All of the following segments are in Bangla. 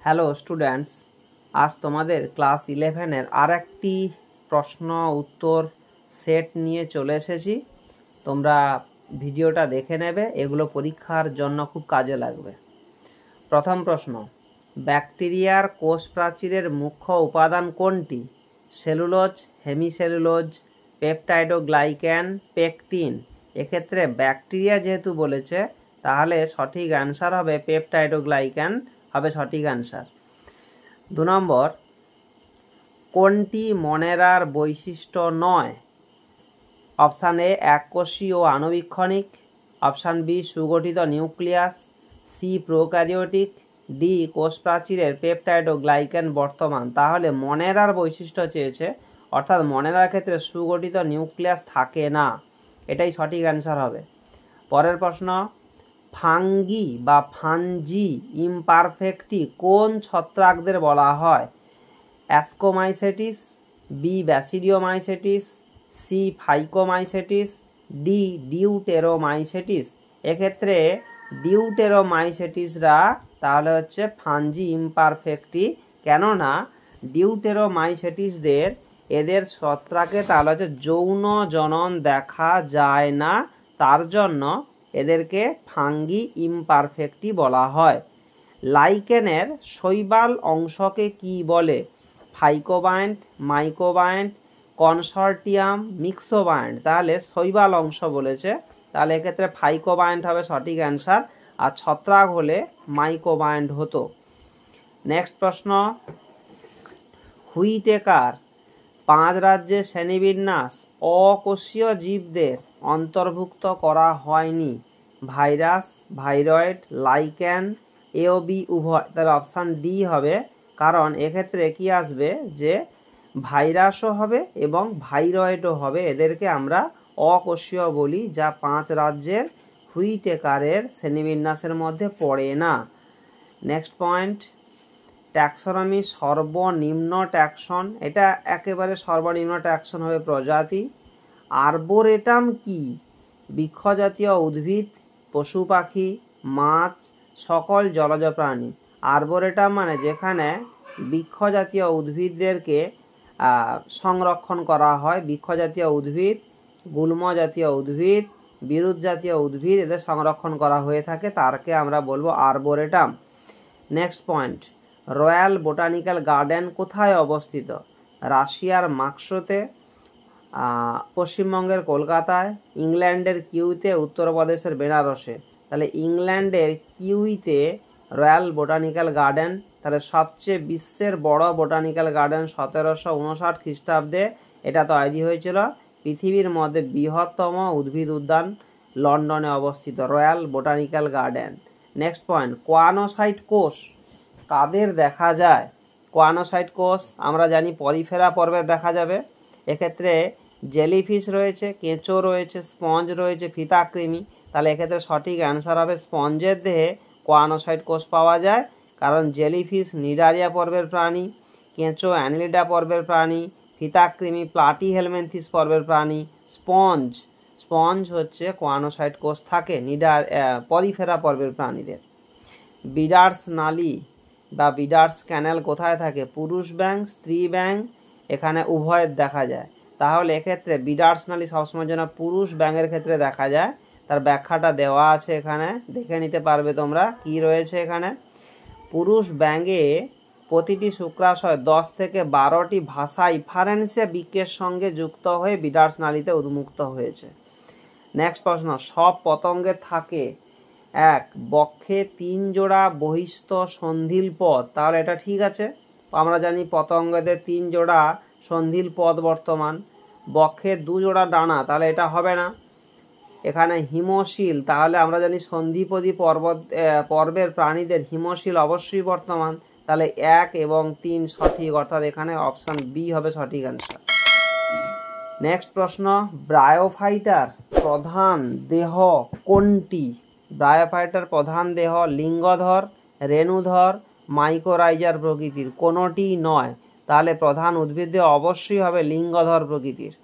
হ্যালো স্টুডেন্টস, আজ তোমাদের ক্লাস 11-এর আর একটি প্রশ্ন উত্তর সেট নিয়ে চলে এসেছি। তোমরা ভিডিওটা দেখে নেবে, এগুলো পরীক্ষার জন্য খুব কাজে লাগবে। প্রথম প্রশ্ন, ব্যাকটেরিয়ার কোষ প্রাচীরের মুখ্য উপাদান কোনটি? Cellulose, hemicellulose, peptidoglycan, pectin. এক্ষেত্রে ব্যাকটেরিয়া যেহেতু বলেছে, তাহলে সঠিক অ্যান্সার হবে পেপটাইডোগ্লাইক্যান হবে সঠিক অ্যান্সার। 2 নম্বর, কোনটি মনেরার বৈশিষ্ট্য নয়? অপশান এ এককোষী ও আণুবীক্ষণিক, অপশান বি সুগঠিত নিউক্লিয়াস, সি প্রোক্যারিওটিক, ডি কোষ প্রাচীরের পেপটাইডোগ্লাইক্যান বর্তমান। তাহলে মনেরার বৈশিষ্ট্য চেয়েছে, অর্থাৎ মনেরার ক্ষেত্রে সুগঠিত নিউক্লিয়াস থাকে না, এটাই সঠিক অ্যান্সার হবে। পরের প্রশ্ন, ফাঙ্গি বা ফানজি ইমপারফেক্টি কোন ছত্রাকদের বলা হয়? অ্যাস্কোমাইসেটিস, বি ব্যাসিডিওমাইসেটিস, সি ফাইকোমাইসেটিস, ডি ডিউটেরোমাইসেটিস। এক্ষেত্রে ডিউটেরোমাইসেটিসরা তাহলে হচ্ছে ফানজি ইমপারফেক্টি, কেননা ডিউটেরোমাইসেটিসদের এদের ছত্রাকে তাহলে হচ্ছে যৌন জনন দেখা যায় না, তার জন্য এদেরকে ফাঙ্গি ইমপারফেক্টি বলা হয়। লাইকেনের শৈবাল অংশকে কি বলে? ফাইকোবায়েন্ট, মাইকোবায়েন্ট, কনসর্টিয়াম, মিক্সোবায়েন্ট। তাহলে শৈবাল অংশ বলেছে, তাহলে এক্ষেত্রে ফাইকোবায়েন্ট হবে সঠিক অ্যান্সার, আর ছত্রাক হলে মাইকোবায়েন্ট হতো। নেক্সট প্রশ্ন, হুইটেকার 5 রাজ্যের শ্রেণীবিন্যাস অকোষীয় জীবদের অন্তর্ভুক্ত করা হয়নি। ভাইরাস, ভাইরয়েড, লাইক্যান, এ ও বি উভয়। তাহলে অপশান ডি হবে, কারণ এক্ষেত্রে কি আসবে যে ভাইরাসও হবে এবং ভাইরয়েডও হবে, এদেরকে আমরা অকোষীয় বলি, যা 5 রাজ্যের হুইটেকারের শ্রেণীবিন্যাসের মধ্যে পড়ে না। নেক্সট পয়েন্ট, ট্যাক্সোনমি সর্বনিম্ন ট্যাক্সন, এটা একেবারে সর্বনিম্ন ট্যাক্সন হবে প্রজাতি। আরবোরেটাম কি? বৃক্ষজাতীয় উদ্ভিদ, পশু পাখি, মাছ, সকল জলজ প্রাণী। আরবোরেটাম মানে যেখানে বৃক্ষজাতীয় উদ্ভিদদেরকে সংরক্ষণ করা হয়, বৃক্ষজাতীয় উদ্ভিদ, গুল্ম জাতীয় উদ্ভিদ, বিরুৎ জাতীয় উদ্ভিদ, এদের সংরক্ষণ করা হয়ে থাকে, তারকে আমরা বলবো arboretum. Next point, royal botanical garden কোথায় অবস্থিত? রাশিয়ার মস্কোতে, পশ্চিমবঙ্গের কলকাতায়, ইংল্যান্ডের কিউইতে, উত্তরপ্রদেশের বেনারসে। তাহলে ইংল্যান্ডের কিউইতে রয়্যাল বোটানিক্যাল গার্ডেন, তাহলে সবচেয়ে বিশ্বের বড় বোটানিক্যাল গার্ডেন 1759 খ্রিস্টাব্দে এটা তৈরি হয়েছিল। পৃথিবীর মধ্যে বৃহত্তম উদ্ভিদ উদ্যান লন্ডনে অবস্থিত royal botanical garden. Next point, choanocyte কোষ কাদের দেখা যায়? কোয়ানোসাইট কোষ আমরা জানি পরিফেরা পর্বে দেখা যাবে। এক্ষেত্রে জেলিফিশ রয়েছে, কেঁচো রয়েছে, স্পঞ্জ রয়েছে, ফিতাকৃমি। তাহলে এক্ষেত্রে সঠিক অ্যান্সার হবে স্পঞ্জের দেহে কোয়ানোসাইট কোষ পাওয়া যায়, কারণ জেলিফিশ নিডারিয়া পর্বের প্রাণী, কেঁচো অ্যানিলিডা পর্বের প্রাণী, ফিতাকৃমি প্লাটিহেলমিনথিস পর্বের প্রাণী, স্পঞ্জ হচ্ছে কোয়ানোসাইট কোষ থাকে পরিফেরা পর্বের প্রাণীদের। বিডার্স নালী বা বিডার্স ক্যানেল কোথায় থাকে? পুরুষ ব্যাঙ, স্ত্রী ব্যাঙ, এখানে উভয়ের দেখা যায়। তাহলে এক্ষেত্রে বিডার্স নালী সবসময় যেন পুরুষ ব্যাঙের ক্ষেত্রে দেখা যায়, তার ব্যাখ্যাটা দেওয়া আছে এখানে, দেখে নিতে পারবে তোমরা কি রয়েছে এখানে। পুরুষ ব্যাঙে প্রতিটি শুক্রাশয় 10 থেকে 12টি ভাষা ইফারেন্সে বৃক্কের সঙ্গে যুক্ত হয়ে বিডার্স নালীতে উন্মুক্ত হয়েছে। নেক্সট প্রশ্ন, সব পতঙ্গের থাকে 1 বক্ষে 3 জোড়া বহিস্থ সন্ধিল পদ। তাহলে এটা ঠিক আছে, আমরা জানি পতঙ্গদের 3 জোড়া সন্ধিল পদ বর্তমান। বক্ষে 2 জোড়া ডানা, তাহলে এটা হবে না। এখানে হিমশীল, তাহলে আমরা জানি সন্ধিপদী পর্বের প্রাণীদের হিমশীল অবশ্যই বর্তমান, তাহলে 1 এবং 3 সঠিক, অর্থাৎ এখানে অপশন বি হবে সঠিক অ্যান্সার। নেক্সট প্রশ্ন, ব্রায়োফাইটার প্রধান দেহ কোনটি? ব্রায়োফাইটার প্রধান দেহ লিঙ্গধর, রেণুধর, মাইকোরাইজার প্রকৃতির, কোনোটি নয়। তাহলে প্রধান উদ্ভিদ দেহ অবশ্যই হবে লিঙ্গধর প্রকৃতির।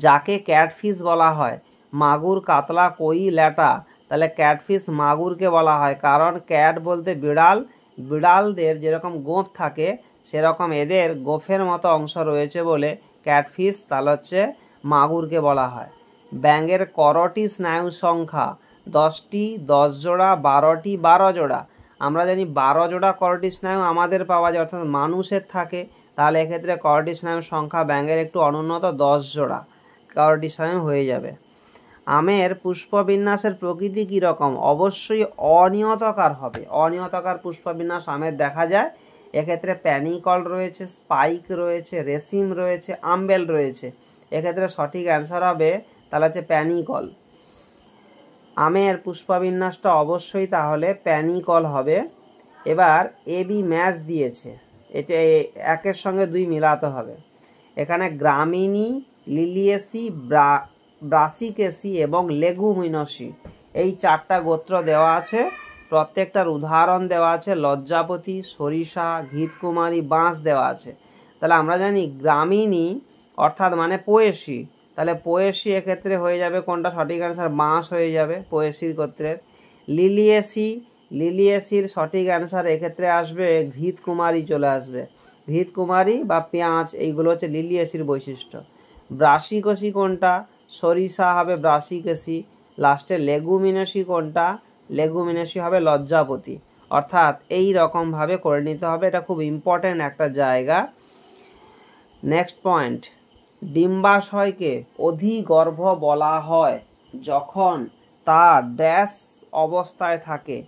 যাকে ক্যাটফিশ বলা হয়? মাগুর, কাতলা, কই, ল্যাটা। তাহলে ক্যাটফিশ মাগুরকে বলা হয়, কারণ ক্যাট বলতে বিড়াল বিড়ালদের যেরকম গোঁফ থাকে সেরকম এদের গোঁফের মতো অংশ রয়েছে বলে ক্যাটফিশ তাহলে হচ্ছে মাগুরকে বলা হয়। ব্যাঙের করটি স্নায়ু সংখ্যা 10টি, 10 জোড়া, 12টি, 12 জোড়া। আমরা জানি 12 জোড়া করটি স্নায়ু আমাদের পাওয়া যায়, অর্থাৎ মানুষের থাকে। তাহলে এক্ষেত্রে করটি স্নায়ুর সংখ্যা ব্যাঙের একটু অনুন্নত, 10 জোড়া করটি স্নায়ু হয়ে যাবে। আমের পুষ্পবিন্যাসের প্রকৃতি কীরকম? অবশ্যই অনিয়তাকার হবে। অনিয়তাকার পুষ্পবিন্যাস আমের দেখা যায়। এক্ষেত্রে প্যানিকল রয়েছে, স্পাইক রয়েছে, রেসিম রয়েছে, আম্বেল রয়েছে। এক্ষেত্রে সঠিক অ্যান্সার হবে তাহলে হচ্ছে প্যানিকল। আমের পুষ্পবিন্যাসটা অবশ্যই তাহলে প্যানিকল হবে। এবার এবি ম্যাচ দিয়েছে, এটা একের সঙ্গে 2 মিলাতে হবে। এখানে গ্রামিনী, লিলিয়েসি, ব্রাসিকেসি এবং লেগুমিনসি এই 4টা গোত্র দেওয়া আছে। প্রত্যেকটার উদাহরণ দেওয়া আছে। লজ্জাপতি, সরিষা, ঘৃতকুমারী, বাঁশ দেওয়া আছে। তাহলে আমরা জানি গ্রামিনী অর্থাৎ মানে পোয়েসি, তাহলে পোয়েসি এক্ষেত্রে হয়ে যাবে কোনটা? সঠিক অ্যান্সার বাঁশ হয়ে যাবে পোয়েসির গোত্রের। লিলিয়েসি, লিলিয়েসির সঠিক অ্যান্সার এক্ষেত্রে আসবে ঘৃতকুমারী চলে আসবে। ঘৃতকুমারী বা পেঁয়াজ এইগুলো হচ্ছে লিলিয়েসির বৈশিষ্ট্য। ব্রাসিকেসি কোনটা? সরিষা হবে ব্রাসিকেসি। লাস্টে লেগুমিনেসি কোনটা? লেগুমিনেসি হবে লজ্জাপতি। অর্থাৎ এই রকমভাবে করে নিতে হবে, এটা খুব ইম্পর্টেন্ট একটা জায়গা। নেক্সট পয়েন্ট, ডিম্বাশয়কে অধিগর্ভ বলা হয় যখন তা ড্যাশ অবস্থায় থাকে?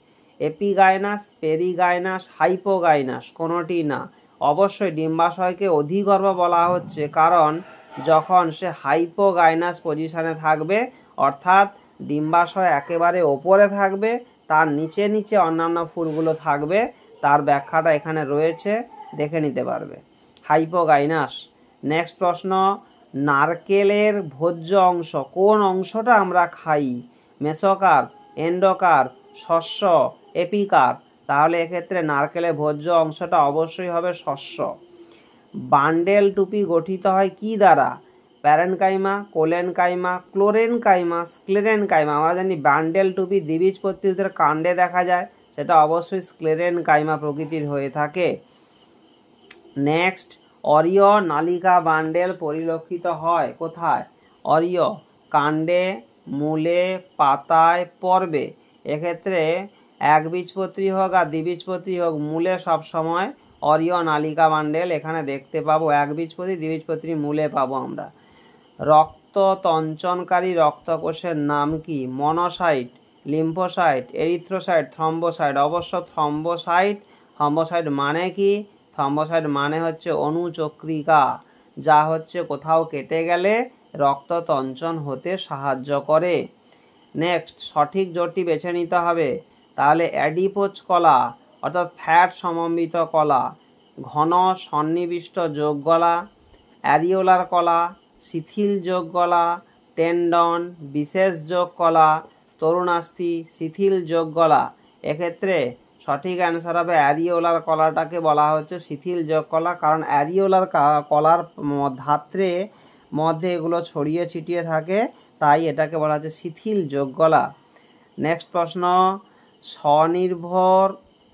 এপিগাইনাস, পেরিগাইনাস, হাইপোগাইনাস, কোনোটি না। অবশ্যই ডিম্বাশয়কে অধিগর্ভ বলা হচ্ছে কারণ যখন সে হাইপোগাইনাস পজিশনে থাকবে, অর্থাৎ ডিম্বাশয় একেবারে ওপরে থাকবে, তার নিচে নিচে অন্যান্য ফুলগুলো থাকবে। তার ব্যাখ্যাটা এখানে রয়েছে, দেখে নিতে পারবে। হাইপোগাইনাস। নেক্সট প্রশ্ন, নারকেলের ভোজ্য অংশ কোন অংশটা আমরা খাই? মেসোকার্প, এন্ডোকার্প, শস্য, এপিকার্প। তাহলে এক্ষেত্রে নারকেলের ভোজ্য অংশটা অবশ্যই হবে শস্য। বান্ডেল টুপি গঠিত হয় কি দ্বারা? Parenchyma, collenchyma, chlorenchyma, sclerenchyma. আমরা জানি বান্ডেল টুপি দ্বিবীজপত্রী উদ্ভিদের কাণ্ডে দেখা যায়, সেটা অবশ্যই স্ক্লেরেনকাইমা প্রকৃতির হয়ে থাকে। নেক্সট, অরীয় নালিকা বান্ডেল পরিলক্ষিত হয় কোথায়? অরীয় কাণ্ডে, মূলে, পাতায়, পর্বে। এক্ষেত্রে একবীজপত্রী হোক আর দ্বিবীজপত্রী হোক, মূলে সবসময় অরীয় নালিকা বান্ডেল এখানে দেখতে পাবো। একবীজপত্রী, দ্বিবীজপত্রী মূলে পাবো আমরা। রক্ত তঞ্চনকারী রক্তকোষের নাম কি? Monocyte, lymphocyte, erythrocyte, thrombocyte. অবশ্য থ্রম্বোসাইট। থ্রম্বোসাইট মানে কি? থ্রম্বোসাইট মানে হচ্ছে অনুচক্রিকা, যা হচ্ছে কোথাও কেটে গেলে রক্ত তঞ্চন হতে সাহায্য করে। নেক্সট, সঠিক জোটটি বেছে নিতে হবে। তাহলে অ্যাডিপোজ কলা অর্থাৎ ফ্যাট সমন্বিত কলা, ঘন সন্নিবিষ্ট যোগ গলা, অ্যারিওলার কলা, শিথিল যোগ গলা, টেন্ডন, বিশেষ যোগ কলা, তরুণাস্থি, শিথিল যোগ গলা। এক্ষেত্রে সঠিক অ্যান্সার হবে অ্যারিওলার কলাটাকে বলা হচ্ছে শিথিল যোগ কলা, কারণ অ্যারিওলার কলার ধাত্রে মধ্যে এগুলো ছড়িয়ে ছিটিয়ে থাকে, তাই এটাকে বলা হচ্ছে শিথিল যোগ গলা। নেক্সট প্রশ্ন, স্বনির্ভর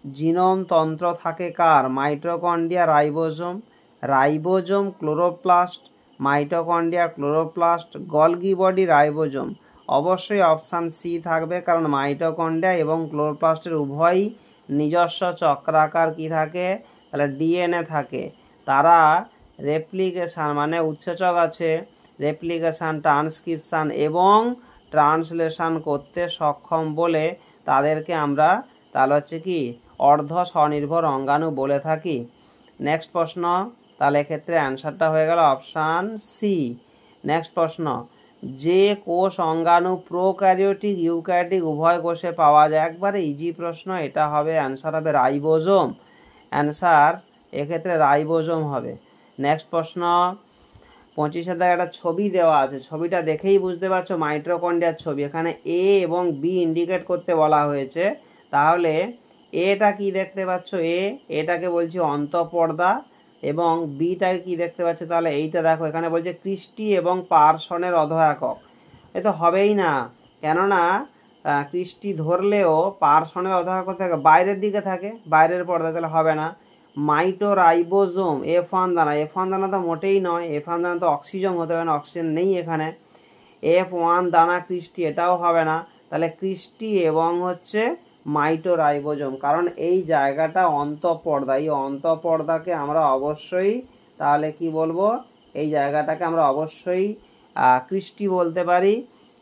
জিনোম তন্ত্র থাকে কার? Mitochondria, ribosome. Ribosome chloroplast, mitochondria chloroplast, golgi body ribosome. অবশ্যই অপশান সি থাকবে, কারণ মাইটোকন্ড্রিয়া এবং ক্লোরোপ্লাস্টের উভয়ই নিজস্ব চক্রাকার কি থাকে? তাহলে ডিএনএ থাকে। তারা রেপ্লিকেশান মানে উৎসেচক আছে, রেপ্লিকেশান, ট্রান্সক্রিপশান এবং ট্রান্সলেশন করতে সক্ষম বলে তাদেরকে আমরা তাহলে হচ্ছে কি অর্ধ স্বনির্ভর অঙ্গাণু বলে থাকি। নেক্সট প্রশ্ন, তাহলে এক্ষেত্রে অ্যান্সারটা হয়ে গেল অপশান সি। নেক্সট প্রশ্ন, যে কোষ অঙ্গাণু প্রোক্যারিওটিক ইউক্যারিওটিক উভয় কোষে পাওয়া যায়? একবারে ইজি প্রশ্ন, এটা হবে অ্যান্সার হবে রাইবোজোম। অ্যান্সার এক্ষেত্রে রাইবোজোম হবে। নেক্সট প্রশ্ন, 25-এর দাগে একটা ছবি দেওয়া আছে, ছবিটা দেখেই বুঝতে পারছো মাইটোকন্ড্রিয়ার ছবি। এখানে এ এবং বি ইন্ডিকেট করতে বলা হয়েছে। তাহলে এটা কি দেখতে পাচ্ছ? এটাকে বলছি অন্তঃপর্দা, এবং বিটাকে কি দেখতে পাচ্ছ? তাহলে এইটা দেখো, এখানে বলছে ক্রিস্টি এবং পার্সনের অধ একক। এ তো হবেই না, কেননা কৃষ্টি ধরলেও পার্সনের অর্ধেক থাকে বাইরের দিকে থাকে, বাইরের পর্দায়, তাহলে হবে না। মাইটোরাইবোজোম F1 দানা, F1 দানা তো মোটেই নয়, F1 দানা তো অক্সিজম হতে হবে না, অক্সিজেন নেই এখানে। F1 দানা কৃষ্টি, এটাও হবে না। তাহলে কৃষ্টি এবং হচ্ছে মাইটোরাইবোজোম, কারণ এই জায়গাটা অন্তঃপর্দা, এই অন্তঃপর্দাকে আমরা অবশ্যই তাহলে কি বলবো, এই জায়গাটাকে আমরা অবশ্যই কৃষ্টি বলতে পারি।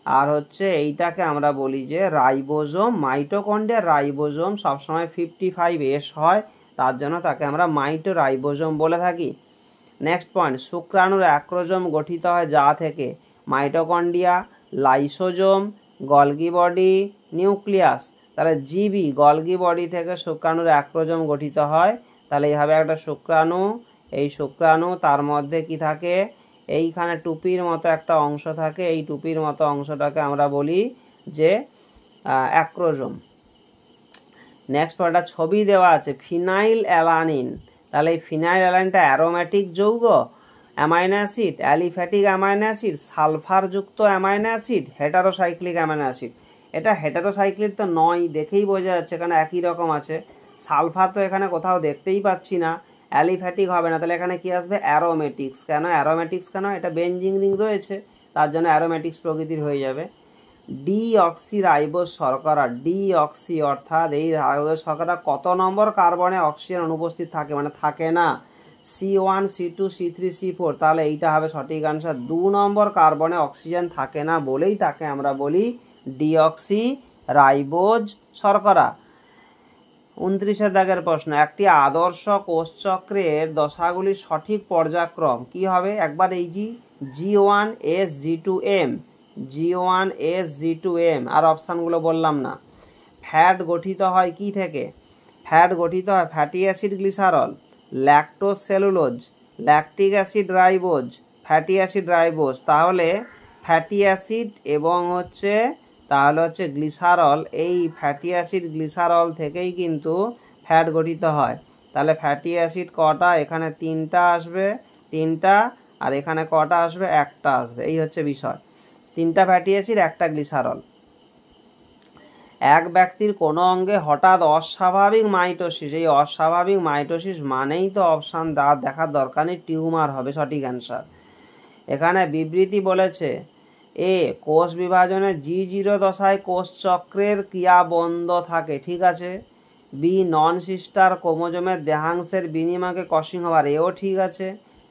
আর হচ্ছে এইটাকে আমরা বলি যে রাইবোজোম। মাইটোকন্ড্রিয়ার রাইবোজোম সবসময় 55S হয়, তার জন্য তাকে আমরা মাইটোরাইবোজোম বলে থাকি। নেক্সট পয়েন্ট, শুক্রাণুর অ্যাক্রোজোম গঠিত হয় যা থেকে? Mitochondria, lysosome, Golgi body, nucleus. তাহলে জিবি গলগি বডি থেকে শুক্রাণুর অ্যাক্রোজোম গঠিত হয়। তাহলে এইভাবে একটা শুক্রাণু, এই শুক্রাণু তার মধ্যে কি থাকে, এইখানে টুপির মতো একটা অংশ থাকে, এই টুপির মতো অংশটাকে আমরা বলি যে অ্যাক্রোজোম। নেক্সট একটা ছবি দেওয়া আছে ফিনাইল অ্যালানিন। তাহলে এই ফিনাইল অ্যালানিনটা অ্যারোমেটিক যৌগ, amino acid, aliphatic amino acid, সালফারযুক্ত amino acid, heterocyclic amino acid. এটা হেটারোসাইক্লিক তো নয়, দেখেই বোঝা যাচ্ছে এখানে একই রকম আছে। সালফার তো এখানে কোথাও দেখতেই পাচ্ছি না। অ্যালিফ্যাটিক হবে না, তাহলে এখানে কি আসবে, অ্যারোমেটিক্স। কেন অ্যারোমেটিক্স, কেন এটা বেঞ্জিং রিং রয়েছে, তার জন্য অ্যারোমেটিক্স প্রকৃতির হয়ে যাবে। ডিঅক্সিরাইবোজ শর্করা, ডিঅক্সি অর্থাৎ এই রাইবোজ শর্করা কত নম্বর কার্বনে অক্সিজেন অনুপস্থিত থাকে, মানে থাকে না? C1, C2, C3, C4। তাহলে এইটা হবে সঠিক আনসার, 2 নম্বর কার্বনে অক্সিজেন থাকে না বলেই তাকে আমরা বলি ডিঅক্সিরাইবোজ শর্করা। 29 দাগের প্রশ্ন, একটি আদর্শ কোষচক্রের দশাগুলির সঠিক পর্যায়ক্রম কি হবে? একবার এই G1S G2M, G1S G2M, আর অপশানগুলো বললাম না। ফ্যাট গঠিত হয় কি থেকে? ফ্যাট গঠিত হয় fatty acid glycerol, lactose cellulose, lactic acid ribose, fatty acid ribose. তাহলে ফ্যাটি অ্যাসিড এবং হচ্ছে গ্লিসারল, এই ফ্যাটি অ্যাসিড গ্লিসারল থেকেই কিন্তু ফ্যাট গঠিত হয়। তাহলে ফ্যাটি অ্যাসিড কটা? এখানে 3টা আসবে, 3টা, আর এখানে কটা আসবে? 1টা আসবে। এই হচ্ছে বিষয়, 3টা ফ্যাটি অ্যাসিড, 1টা গ্লিসারল। এক ব্যক্তির কোনো অঙ্গে হঠাৎ অস্বাভাবিক মাইটোসিস, এই অস্বাভাবিক মাইটোসিস মানেই তো অপশান দেখার দরকার নেই, টিউমার হবে সঠিক অ্যান্সার। এখানে বিবৃতি বলেছে এ কোষ বিভাজনে G0 দশায় কোষ চক্রের ক্রিয়া বন্ধ থাকে, ঠিক আছে। বি নন সিস্টার ক্রোমোজোমের দেহাংশের বিনিময়কে ক্রসিং হবার, এও ঠিক আছে।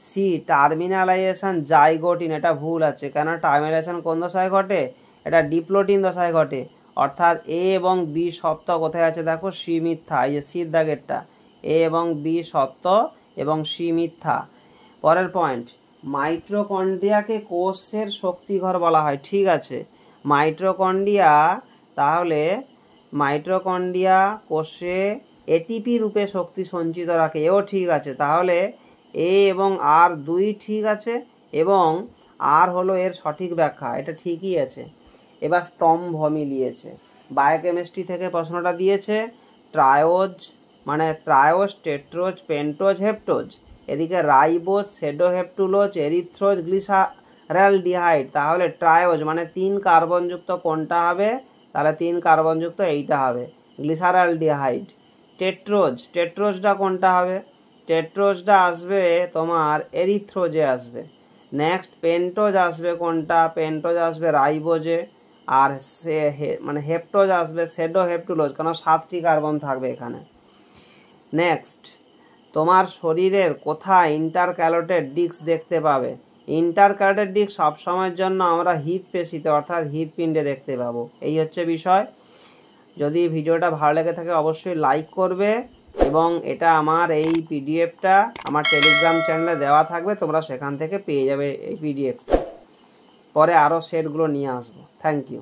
সি টার্মিনালাইজেশন জাইগোটিন, এটা ভুল আছে, কেন টার্মিনালাইজেশন কোন দশায় ঘটে? এটা ডিপ্লোটিন দশায় ঘটে। অর্থাৎ এ এবং বি সত্য কোথায় আছে দেখো, সি মিথ্যা, এই যে সির দাগেরটা, এ এবং বি সত্য এবং সি মিথ্যা। পরের পয়েন্ট, মাইটোকন্ড্রিয়াকে কোষের শক্তিঘর বলা হয়, ঠিক আছে। মাইটোকন্ড্রিয়া, তাহলে মাইটোকন্ড্রিয়া কোষে এটিপি রূপে শক্তি সঞ্চিত রাখে, এও ঠিক আছে। তাহলে এ এবং আর 2 ঠিক আছে, এবং আর হলো এর সঠিক ব্যাখ্যা, এটা ঠিকই আছে। এবার স্তম্ভ মিলিয়েছে, বায়োকেমিস্ট্রি থেকে প্রশ্নটা দিয়েছে। ট্রায়োজ মানে ট্রায়োজ, টেট্রোজ, পেন্টোজ, হেপ্টোজ। এদিকে রাইবোজ, সেডোহেপ্টুলোজ, এরিথ্রোজ, গ্লিসারলডিহাইড। তাহলে ট্রায়োজ মানে 3 কার্বনযুক্ত কোনটা হবে? তাহলে 3 কার্বনযুক্ত এইটা হবে, গ্লিসারলডিহাইড। টেট্রোজ, টেট্রোজটা কোনটা হবে? টেট্রোজটা আসবে তোমার এরিথ্রোজে আসবে। নেক্সট পেন্টোজ আসবে কোনটা? পেন্টোজ আসবে রাইবোজে। আর মানে হেপ্টোজ আসবে সেডোহেপ্টুলোজ, কারণ 7টি কার্বন থাকবে এখানে। নেক্সট, তোমার শরীরের কোথায় ইন্টারক্যালোটেড ডিস্ক দেখতে পাবে? ইন্টারক্যালোটেড ডিস্ক সবসময়ের জন্য আমরা হৃৎপেশিতে অর্থাৎ হৃৎপিণ্ডে দেখতে পাবো, এই হচ্ছে বিষয়। যদি ভিডিওটা ভালো লেগে থাকে অবশ্যই লাইক করবে, এবং এটা আমার এই পিডিএফটা আমার টেলিগ্রাম চ্যানেলে দেওয়া থাকবে, তোমরা সেখান থেকে পেয়ে যাবে এই পিডিএফটা। পরে আরও সেটগুলো নিয়ে আসবো। Thank you.